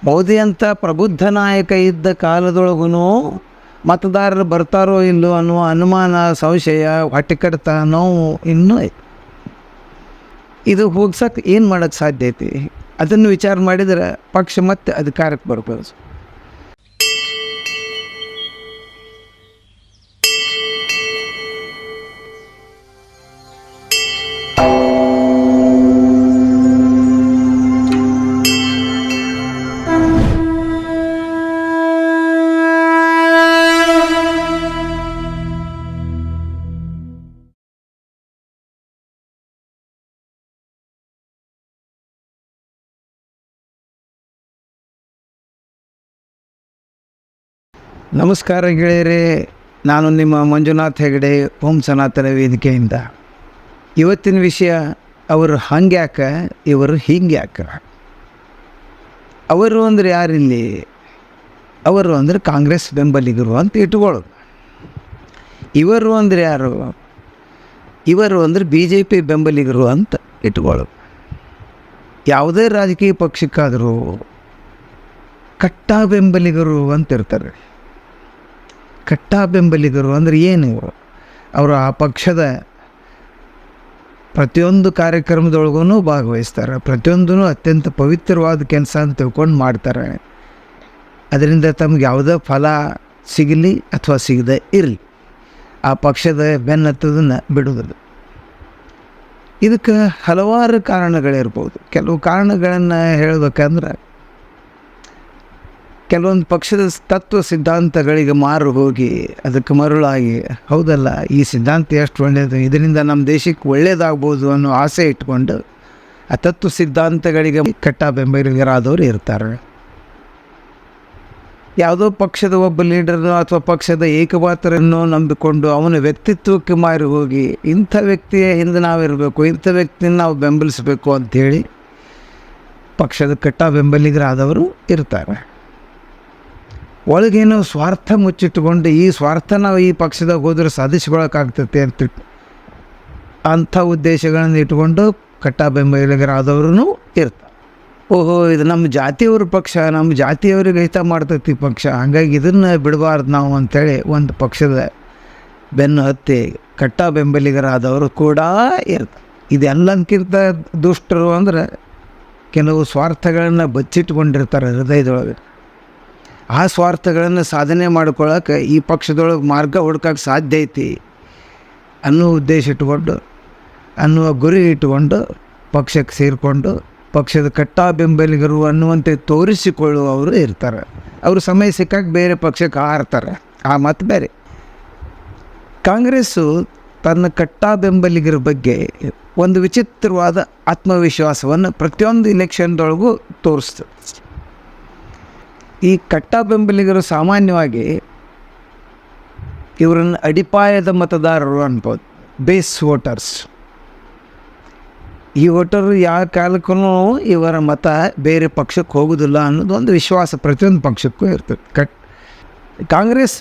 ಮೋದಿ ಅಂತ ಪ್ರಬುದ್ಧ ನಾಯಕ ಇದ್ದ ಕಾಲದೊಳಗೂ ಮತದಾರರು ಬರ್ತಾರೋ ಇಲ್ಲೋ ಅನ್ನುವ ಅನುಮಾನ, ಸಂಶಯ, ಹೊಟ್ಟೆ ಕಡಿತ, ನೋವು ಇನ್ನೂ ಐತೆ. ಇದು ಹೋಗ್ಸಕ್ಕೆ ಏನು ಮಾಡೋಕ್ಕೆ ಸಾಧ್ಯ ಐತಿ? ಅದನ್ನು ವಿಚಾರ ಮಾಡಿದರೆ ಪಕ್ಷ ಮತ್ತೆ ಅಧಿಕಾರಕ್ಕೆ ಬರ್ಬೋದು. ನಮಸ್ಕಾರ ಗೆಳೆಯರೇ, ನಾನು ನಿಮ್ಮ ಮಂಜುನಾಥ್ ಹೆಗಡೆ, ಓಂ ಸನಾತನ ವೇದಿಕೆಯಿಂದ. ಇವತ್ತಿನ ವಿಷಯ, ಅವರು ಹಂಗ್ಯಾಕ, ಇವರು ಹಿಂಗ್ಯಾಕ. ಅವರು ಅಂದರೆ ಯಾರಿಲ್ಲಿ? ಅವರು ಅಂದರೆ ಕಾಂಗ್ರೆಸ್ ಬೆಂಬಲಿಗರು ಅಂತ ಇಟ್ಕೊಳ್ಳೋದು. ಇವರು ಅಂದರೆ ಯಾರು? ಇವರು ಅಂದರೆ BJP ಬೆಂಬಲಿಗರು ಅಂತ ಇಟ್ಕೊಳ್ಳೋದು. ಯಾವುದೇ ರಾಜಕೀಯ ಪಕ್ಷಕ್ಕಾದರೂ ಕಟ್ಟಾ ಬೆಂಬಲಿಗರು ಅಂತ ಇರ್ತಾರೆ. ಕಟ್ಟಾ ಬೆಂಬಲಿಗರು ಅಂದರೆ ಏನು? ಅವರು ಆ ಪಕ್ಷದ ಪ್ರತಿಯೊಂದು ಕಾರ್ಯಕ್ರಮದೊಳಗೂ ಭಾಗವಹಿಸ್ತಾರೆ. ಪ್ರತಿಯೊಂದೂ ಅತ್ಯಂತ ಪವಿತ್ರವಾದ ಕೆಲಸ ಅಂತ ತಿಳ್ಕೊಂಡು ಮಾಡ್ತಾರೆ. ಅದರಿಂದ ತಮ್ಗೆ ಯಾವುದೇ ಫಲ ಸಿಗಲಿ ಅಥವಾ ಸಿಗದೆ ಇರಲಿ, ಆ ಪಕ್ಷದ ಬೆನ್ನತ್ತದನ್ನು ಬಿಡೋದಿಲ್ಲ. ಇದಕ್ಕೆ ಹಲವಾರು ಕಾರಣಗಳಿರ್ಬೋದು. ಕೆಲವು ಕಾರಣಗಳನ್ನು ಹೇಳಬೇಕಂದ್ರೆ, ಕೆಲವೊಂದು ಪಕ್ಷದ ತತ್ವ ಸಿದ್ಧಾಂತಗಳಿಗೆ ಮಾರು ಹೋಗಿ ಅದಕ್ಕೆ ಮರುಳಾಗಿ, ಹೌದಲ್ಲ ಈ ಸಿದ್ಧಾಂತ ಎಷ್ಟು ಒಳ್ಳೆಯದು, ಇದರಿಂದ ನಮ್ಮ ದೇಶಕ್ಕೆ ಒಳ್ಳೆಯದಾಗ್ಬೋದು ಅನ್ನೋ ಆಸೆ ಇಟ್ಕೊಂಡು ಆ ತತ್ವ ಸಿದ್ಧಾಂತಗಳಿಗೆ ಕಟ್ಟಾ ಬೆಂಬಲಿಗರಾದವರು ಇರ್ತಾರೆ. ಯಾವುದೋ ಪಕ್ಷದ ಒಬ್ಬ ಲೀಡರ್ನೋ ಅಥವಾ ಪಕ್ಷದ ಏಕಪಾತ್ರನೋ ನಂಬಿಕೊಂಡು ಅವನ ವ್ಯಕ್ತಿತ್ವಕ್ಕೆ ಮಾರಿ ಹೋಗಿ ಇಂಥ ವ್ಯಕ್ತಿಯ ಹಿಂದೆ ನಾವಿರಬೇಕು, ಇಂಥ ವ್ಯಕ್ತಿನ ನಾವು ಬೆಂಬಲಿಸಬೇಕು ಅಂಥೇಳಿ ಪಕ್ಷದ ಕಟ್ಟಾ ಬೆಂಬಲಿಗರಾದವರು ಇರ್ತಾರೆ. ಒಳಗೇನೋ ಸ್ವಾರ್ಥ ಮುಚ್ಚಿಟ್ಟುಕೊಂಡು ಈ ಸ್ವಾರ್ಥ ನಾವು ಈ ಪಕ್ಷದಾಗ ಹೋದ್ರೆ ಸಾಧಿಸ್ಕೊಳಕ್ಕಾಗ್ತೈತೆ ಅಂಥ ಉದ್ದೇಶಗಳನ್ನು ಇಟ್ಕೊಂಡು ಕಟ್ಟಾ ಬೆಂಬಲಿಗರಾದವ್ರೂ ಇರ್ತಾರೆ. ಓಹೋ, ಇದು ನಮ್ಮ ಜಾತಿಯವ್ರ ಪಕ್ಷ, ನಮ್ಮ ಜಾತಿಯವ್ರಿಗೆ ಹಿತ ಮಾಡ್ತೈತಿ ಪಕ್ಷ, ಹಾಗಾಗಿ ಇದನ್ನು ಬಿಡಬಾರ್ದು ನಾವು ಅಂಥೇಳಿ ಒಂದು ಪಕ್ಷದ ಬೆನ್ನು ಹತ್ತಿ ಕಟ್ಟಾ ಬೆಂಬಲಿಗರಾದವರು ಕೂಡ ಇರ್ತಾರೆ. ಇದೆಲ್ಲಕ್ಕಿಂತ ದುಷ್ಟರು ಅಂದರೆ ಕೆಲವು ಸ್ವಾರ್ಥಗಳನ್ನು ಬಚ್ಚಿಟ್ಕೊಂಡಿರ್ತಾರೆ ಹೃದಯದೊಳಗೆ. ಆ ಸ್ವಾರ್ಥಗಳನ್ನು ಸಾಧನೆ ಮಾಡ್ಕೊಳ್ಳೋಕೆ ಈ ಪಕ್ಷದೊಳಗೆ ಮಾರ್ಗ ಹುಡ್ಕೋಕ್ಕೆ ಸಾಧ್ಯ ಐತಿ ಅನ್ನೋ ಉದ್ದೇಶ ಇಟ್ಕೊಂಡು, ಅನ್ನುವ ಗುರಿ ಇಟ್ಟುಕೊಂಡು ಪಕ್ಷಕ್ಕೆ ಸೇರಿಕೊಂಡು ಪಕ್ಷದ ಕಟ್ಟಾ ಬೆಂಬಲಿಗರು ಅನ್ನುವಂತೆ ತೋರಿಸಿಕೊಳ್ಳುವವರು ಇರ್ತಾರೆ. ಅವರು ಸಮಯ ಸಿಕ್ಕಾಗ ಬೇರೆ ಪಕ್ಷಕ್ಕೆ ಹಾರ್ತಾರೆ, ಆ ಮತ್ತು ಬೇರೆ. ಕಾಂಗ್ರೆಸ್ಸು ತನ್ನ ಕಟ್ಟಾ ಬೆಂಬಲಿಗರ ಬಗ್ಗೆ ಒಂದು ವಿಚಿತ್ರವಾದ ಆತ್ಮವಿಶ್ವಾಸವನ್ನು ಪ್ರತಿಯೊಂದು ಇಲೆಕ್ಷನ್ದೊಳಗೂ ತೋರಿಸ್ತದೆ. ಈ ಕಟ್ಟಾ ಬೆಂಬಲಿಗರು ಸಾಮಾನ್ಯವಾಗಿ ಇವರನ್ನು ಅಡಿಪಾಯದ ಮತದಾರರು ಅನ್ಬೋದು, ಬೇಸ್ ವೋಟರ್ಸ್. ಈ ವೋಟರು ಯಾವ ಕಾಲಕ್ಕೂ ಇವರ ಮತ ಬೇರೆ ಪಕ್ಷಕ್ಕೆ ಹೋಗೋದಿಲ್ಲ ಅನ್ನೋದು ಒಂದು ವಿಶ್ವಾಸ ಪ್ರತಿಯೊಂದು ಪಕ್ಷಕ್ಕೂ ಇರ್ತದೆ. ಕಾಂಗ್ರೆಸ್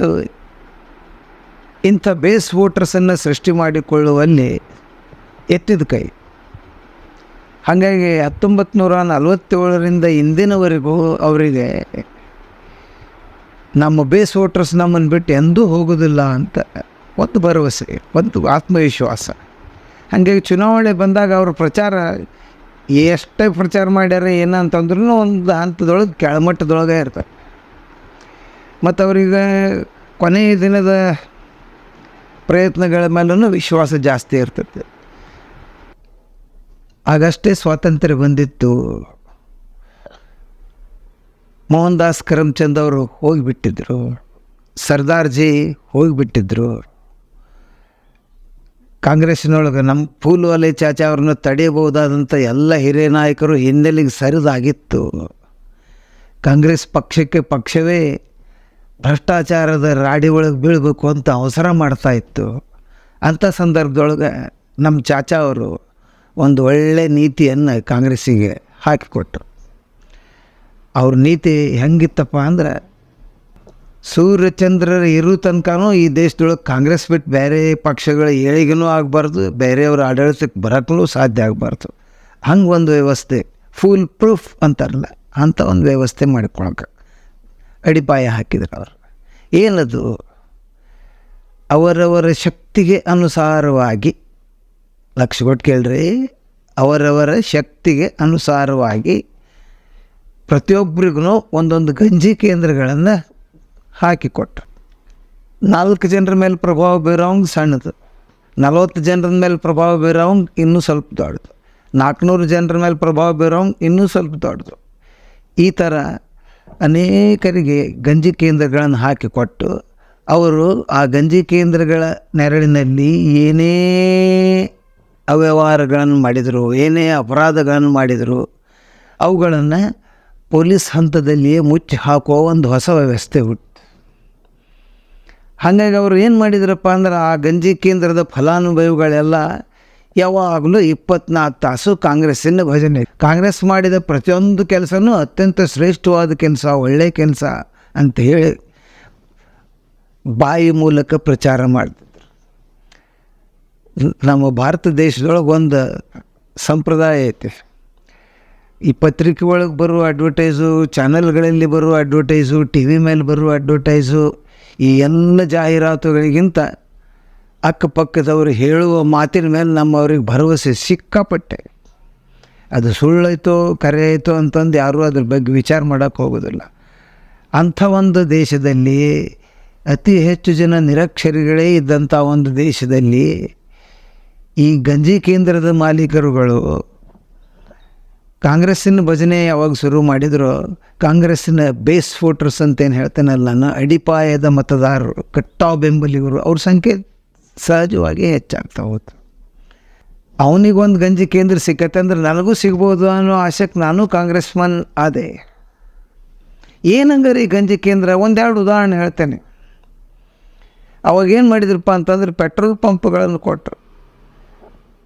ಇಂಥ ಬೇಸ್ ವೋಟರ್ಸನ್ನು ಸೃಷ್ಟಿ ಮಾಡಿಕೊಳ್ಳುವಲ್ಲಿ ಎತ್ತಿದ ಕೈ. ಹಾಗಾಗಿ 1947ರಿಂದ ಇಂದಿನವರೆಗೂ ಅವರಿಗೆ ನಮ್ಮ ಬೇಸ್ ವೋಟರ್ಸ್ ನಮ್ಮನ್ನು ಬಿಟ್ಟು ಎಂದೂ ಹೋಗೋದಿಲ್ಲ ಅಂತ ಒಂದು ಭರವಸೆ, ಒಂದು ಆತ್ಮವಿಶ್ವಾಸ. ಹಾಗಾಗಿ ಚುನಾವಣೆ ಬಂದಾಗ ಅವರು ಪ್ರಚಾರ ಎಷ್ಟೇ ಪ್ರಚಾರ ಮಾಡ್ಯಾರ ಏನಂತಂದ್ರೂ ಒಂದು ಹಂತದೊಳಗೆ ಕೆಳಮಟ್ಟದೊಳಗೆ ಇರ್ತಾರೆ. ಮತ್ತು ಅವರಿಗೆ ಕೊನೆಯ ದಿನದ ಪ್ರಯತ್ನಗಳ ಮೇಲೂ ವಿಶ್ವಾಸ ಜಾಸ್ತಿ ಇರ್ತದೆ. ಆಗಷ್ಟೇ ಸ್ವಾತಂತ್ರ್ಯ ಬಂದಿತ್ತು. ಮೋಹನ್ ದಾಸ್ ಕರಮ್ಚಂದ್ ಅವರು ಹೋಗಿಬಿಟ್ಟಿದ್ರು, ಸರ್ದಾರ್ಜಿ ಹೋಗಿಬಿಟ್ಟಿದ್ರು. ಕಾಂಗ್ರೆಸ್ಸಿನೊಳಗೆ ನಮ್ಮ ಫೂಲ್ವಾಲೆ ಚಾಚಾ ಅವ್ರನ್ನ ತಡೆಯಬಹುದಾದಂಥ ಎಲ್ಲ ಹಿರಿಯ ನಾಯಕರು ಹಿನ್ನೆಲೆಗೆ ಸರಿದಾಗಿತ್ತು. ಕಾಂಗ್ರೆಸ್ ಪಕ್ಷವೇ ಭ್ರಷ್ಟಾಚಾರದ ರಾಡಿ ಒಳಗೆ ಬೀಳಬೇಕು ಅಂತ ಅವಸರ ಮಾಡ್ತಾಯಿತ್ತು. ಅಂಥ ಸಂದರ್ಭದೊಳಗೆ ನಮ್ಮ ಚಾಚಾ ಅವರು ಒಂದು ಒಳ್ಳೆಯ ನೀತಿಯನ್ನು ಕಾಂಗ್ರೆಸ್ಸಿಗೆ ಹಾಕಿಕೊಟ್ರು. ಅವ್ರ ನೀತಿ ಹೆಂಗಿತ್ತಪ್ಪ ಅಂದ್ರೆ, ಸೂರ್ಯಚಂದ್ರರು ಇರೋ ತನಕನೂ ಈ ದೇಶದೊಳಗೆ ಕಾಂಗ್ರೆಸ್ ಬಿಟ್ಟು ಬೇರೆ ಪಕ್ಷಗಳ ಏಳಿಗೆನೂ ಆಗಬಾರ್ದು, ಬೇರೆಯವ್ರ ಆಡಳಿತಕ್ಕೆ ಬರೋಕ್ಕೂ ಸಾಧ್ಯ ಆಗಬಾರ್ದು. ಹಂಗೆ ಒಂದು ವ್ಯವಸ್ಥೆ, ಫುಲ್ ಪ್ರೂಫ್ ಅಂತಾರಲ್ಲ ಅಂಥ ಒಂದು ವ್ಯವಸ್ಥೆ ಮಾಡಿಕೊಳಕ್ಕೆ ಅಡಿಪಾಯ ಹಾಕಿದ್ರು ಅವರು. ಏನದು? ಅವರವರ ಶಕ್ತಿಗೆ ಅನುಸಾರವಾಗಿ, ಲಕ್ಷ ಕೊಟ್ಟು ಕೇಳ್ರಿ, ಅವರವರ ಶಕ್ತಿಗೆ ಅನುಸಾರವಾಗಿ ಪ್ರತಿಯೊಬ್ಬರಿಗೂ ಒಂದೊಂದು ಗಂಜಿ ಕೇಂದ್ರಗಳನ್ನು ಹಾಕಿಕೊಟ್ರು. 4 ಜನರ ಮೇಲೆ ಪ್ರಭಾವ ಬೀರೋಂಗೆ ಸಣ್ಣದು, 40 ಜನರ ಮೇಲೆ ಪ್ರಭಾವ ಬೀರೋಂಗೆ ಇನ್ನೂ ಸ್ವಲ್ಪ ದೊಡ್ಡದು, 400 ಜನರ ಮೇಲೆ ಪ್ರಭಾವ ಬೀರೋಂಗೆ ಇನ್ನೂ ಸ್ವಲ್ಪ ದೊಡ್ಡದು. ಈ ಥರ ಅನೇಕರಿಗೆ ಗಂಜಿ ಕೇಂದ್ರಗಳನ್ನು ಹಾಕಿಕೊಟ್ಟು ಅವರು ಆ ಗಂಜಿ ಕೇಂದ್ರಗಳ ನೆರಳಿನಲ್ಲಿ ಏನೇ ಅವ್ಯವಹಾರಗಳನ್ನು ಮಾಡಿದರು, ಏನೇ ಅಪರಾಧಗಳನ್ನು ಮಾಡಿದರು, ಅವುಗಳನ್ನು ಪೊಲೀಸ್ ಹಂತದಲ್ಲಿಯೇ ಮುಚ್ಚಿ ಹಾಕುವ ಒಂದು ಹೊಸ ವ್ಯವಸ್ಥೆ ಹುಟ್ಟು. ಹಾಗಾಗಿ ಅವರು ಏನು ಮಾಡಿದ್ರಪ್ಪ ಅಂದ್ರೆ, ಆ ಗಂಜಿ ಕೇಂದ್ರದ ಫಲಾನುಭವಿಗಳೆಲ್ಲ ಯಾವಾಗಲೂ 24 ತಾಸು ಕಾಂಗ್ರೆಸ್ಸಿನ ಭಜನೆ. ಕಾಂಗ್ರೆಸ್ ಮಾಡಿದ ಪ್ರತಿಯೊಂದು ಕೆಲಸನೂ ಅತ್ಯಂತ ಶ್ರೇಷ್ಠವಾದ ಕೆಲಸ, ಒಳ್ಳೆಯ ಕೆಲಸ ಅಂತ ಹೇಳಿ ಬಾಯಿ ಮೂಲಕ ಪ್ರಚಾರ ಮಾಡ್ತಿದ್ರು. ನಮ್ಮ ಭಾರತ ದೇಶದೊಳಗೆ ಒಂದು ಸಂಪ್ರದಾಯ ಐತಿ. ಈ ಪತ್ರಿಕೆ ಒಳಗೆ ಬರುವ ಅಡ್ವರ್ಟೈಸು, ಚಾನಲ್ಗಳಲ್ಲಿ ಬರುವ ಅಡ್ವರ್ಟೈಸು, ಟಿ ವಿ ಮೇಲೆ ಬರುವ ಅಡ್ವರ್ಟೈಸು, ಈ ಎಲ್ಲ ಜಾಹೀರಾತುಗಳಿಗಿಂತ ಅಕ್ಕಪಕ್ಕದವರು ಹೇಳುವ ಮಾತಿನ ಮೇಲೆ ನಮ್ಮವ್ರಿಗೆ ಭರವಸೆ ಸಿಕ್ಕಾಪಟ್ಟೆ. ಅದು ಸುಳ್ಳಾಯ್ತೋ ಕರೆ ಆಯಿತೋ ಅಂತಂದು ಯಾರೂ ಅದ್ರ ಬಗ್ಗೆ ವಿಚಾರ ಮಾಡೋಕ್ಕೆ ಹೋಗೋದಿಲ್ಲ. ಅಂಥ ಒಂದು ದೇಶದಲ್ಲಿ, ಅತಿ ಹೆಚ್ಚು ಜನ ನಿರಕ್ಷರಿಗಳೇ ಇದ್ದಂಥ ಒಂದು ದೇಶದಲ್ಲಿ ಈ ಗಂಜಿ ಕೇಂದ್ರದ ಮಾಲೀಕರುಗಳು ಕಾಂಗ್ರೆಸ್ಸಿನ ಭಜನೆ ಯಾವಾಗ ಶುರು ಮಾಡಿದ್ರು, ಕಾಂಗ್ರೆಸ್ಸಿನ ಬೇಸ್ ವೋಟರ್ಸ್ ಅಂತೇನು ಹೇಳ್ತೇನಲ್ಲ ನಾನು, ಅಡಿಪಾಯದ ಮತದಾರರು, ಕಟ್ಟಾವು ಬೆಂಬಲಿಗರು, ಅವ್ರ ಸಂಖ್ಯೆ ಸಹಜವಾಗಿ ಹೆಚ್ಚಾಗ್ತಾ ಹೋಯ್ತು. ಅವನಿಗೊಂದು ಗಂಜಿ ಕೇಂದ್ರ ಸಿಕ್ಕತ್ತೆ ಅಂದ್ರೆ ನನಗೂ ಸಿಗ್ಬೋದು ಅನ್ನೋ ಆಶಕ್ಕೆ ನಾನು ಕಾಂಗ್ರೆಸ್ ಮನ್ ಆದೆ. ಏನಂಗಾರೆ ಈ ಗಂಜಿ ಕೇಂದ್ರ? 1-2 ಉದಾಹರಣೆ ಹೇಳ್ತೇನೆ. ಅವಾಗೇನು ಮಾಡಿದ್ರಪ್ಪ ಅಂತಂದ್ರೆ, ಪೆಟ್ರೋಲ್ ಪಂಪ್ಗಳನ್ನು ಕೊಟ್ಟರು.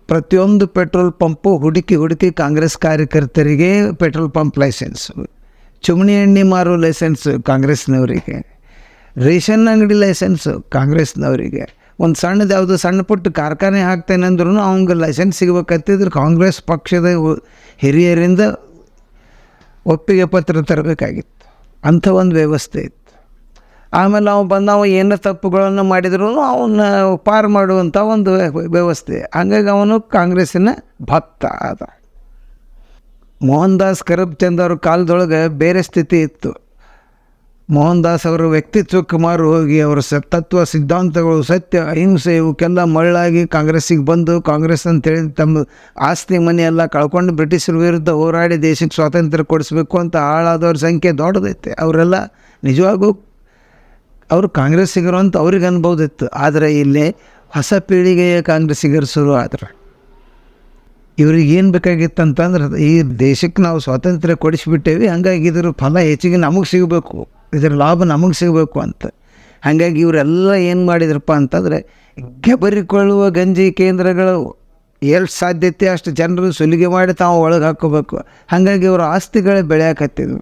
ಪ್ರತಿಯೊಂದು ಪೆಟ್ರೋಲ್ ಪಂಪು ಹುಡುಕಿ ಕಾಂಗ್ರೆಸ್ ಕಾರ್ಯಕರ್ತರಿಗೆ ಪೆಟ್ರೋಲ್ ಪಂಪ್ ಲೈಸೆನ್ಸು, ಚಿಮಣಿ ಎಣ್ಣೆ ಮಾರೋ ಲೈಸೆನ್ಸು ಕಾಂಗ್ರೆಸ್ನವರಿಗೆ, ರೇಷನ್ ಅಂಗಡಿ ಲೈಸೆನ್ಸು ಕಾಂಗ್ರೆಸ್ನವರಿಗೆ, ಒಂದು ಸಣ್ಣದು ಯಾವುದೋ ಸಣ್ಣ ಪುಟ್ಟ ಕಾರ್ಖಾನೆ ಹಾಕ್ತೇನೆ ಅಂದ್ರೂ ಅವ್ನಿಗೆ ಲೈಸೆನ್ಸ್ ಸಿಗಬೇಕಂತಿದ್ರೆ ಕಾಂಗ್ರೆಸ್ ಪಕ್ಷದ ಹಿರಿಯರಿಂದ ಒಪ್ಪಿಗೆ ಪತ್ರ ತರಬೇಕಾಗಿತ್ತು. ಅಂಥ ಒಂದು ವ್ಯವಸ್ಥೆ ಇತ್ತು. ಆಮೇಲೆ ನಾವು ಏನೋ ತಪ್ಪುಗಳನ್ನು ಮಾಡಿದ್ರು ಅವನ್ನ ಪಾರು ಮಾಡುವಂಥ ಒಂದು ವ್ಯವಸ್ಥೆ. ಹಂಗಾಗಿ ಅವನು ಕಾಂಗ್ರೆಸ್ಸಿನ ಭಕ್ತ ಆದ. ಮೋಹನ್ ದಾಸ್ ಕರಮ್ಚಂದ್ ಅವ್ರ ಕಾಲದೊಳಗೆ ಬೇರೆ ಸ್ಥಿತಿ ಇತ್ತು. ಮೋಹನ್ ದಾಸ್ ಅವರ ವ್ಯಕ್ತಿತ್ವಕ್ಕೆ ಮಾರು ಹೋಗಿ ಅವರ ತತ್ವ ಸಿದ್ಧಾಂತಗಳು, ಸತ್ಯ, ಅಹಿಂಸೆ ಇವಕ್ಕೆಲ್ಲ ಮಳ್ಳಾಗಿ ಕಾಂಗ್ರೆಸ್ಸಿಗೆ ಬಂದು ಕಾಂಗ್ರೆಸ್ ಅಂತೇಳಿ ತಮ್ಮ ಆಸ್ತಿ ಮನೆಯೆಲ್ಲ ಕಳ್ಕೊಂಡು ಬ್ರಿಟಿಷರ ವಿರುದ್ಧ ಹೋರಾಡಿ ದೇಶಕ್ಕೆ ಸ್ವಾತಂತ್ರ್ಯ ಕೊಡಿಸ್ಬೇಕು ಅಂತ ಹಾಳಾದವ್ರ ಸಂಖ್ಯೆ ದೊಡ್ಡದೈತೆ. ಅವರೆಲ್ಲ ನಿಜವಾಗೂ ಅವರು ಕಾಂಗ್ರೆಸ್ಸಿಗರು ಅಂತ ಅವ್ರಿಗೆ ಅನ್ಬೋದಿತ್ತು. ಆದರೆ ಇಲ್ಲಿ ಹೊಸ ಪೀಳಿಗೆಯ ಕಾಂಗ್ರೆಸ್ಸಿಗರು ಶುರು ಆದ್ರೆ ಇವ್ರಿಗೆ ಏನು ಬೇಕಾಗಿತ್ತು ಅಂತಂದ್ರೆ, ಈ ದೇಶಕ್ಕೆ ನಾವು ಸ್ವಾತಂತ್ರ್ಯ ಕೊಡಿಸಿಬಿಟ್ಟೇವಿ, ಹಾಗಾಗಿ ಇದ್ರ ಫಲ ಹೆಚ್ಚಿಗೆ ನಮಗೆ ಸಿಗಬೇಕು, ಇದರ ಲಾಭ ನಮಗೆ ಸಿಗಬೇಕು ಅಂತ. ಹಾಗಾಗಿ ಇವರೆಲ್ಲ ಏನು ಮಾಡಿದ್ರಪ್ಪ ಅಂತಂದರೆ, ಗೆಬರಿಕೊಳ್ಳುವ ಗಂಜಿ ಕೇಂದ್ರಗಳು ಎಷ್ಟು ಸಾಧ್ಯತೆ ಅಷ್ಟು ಜನರು ಸುಲಿಗೆ ಮಾಡಿ ತಾವು ಒಳಗೆ ಹಾಕ್ಕೋಬೇಕು. ಹಾಗಾಗಿ ಅವರ ಆಸ್ತಿಗಳೇ ಬೆಳೆಯಕತ್ತಿದ್ವು.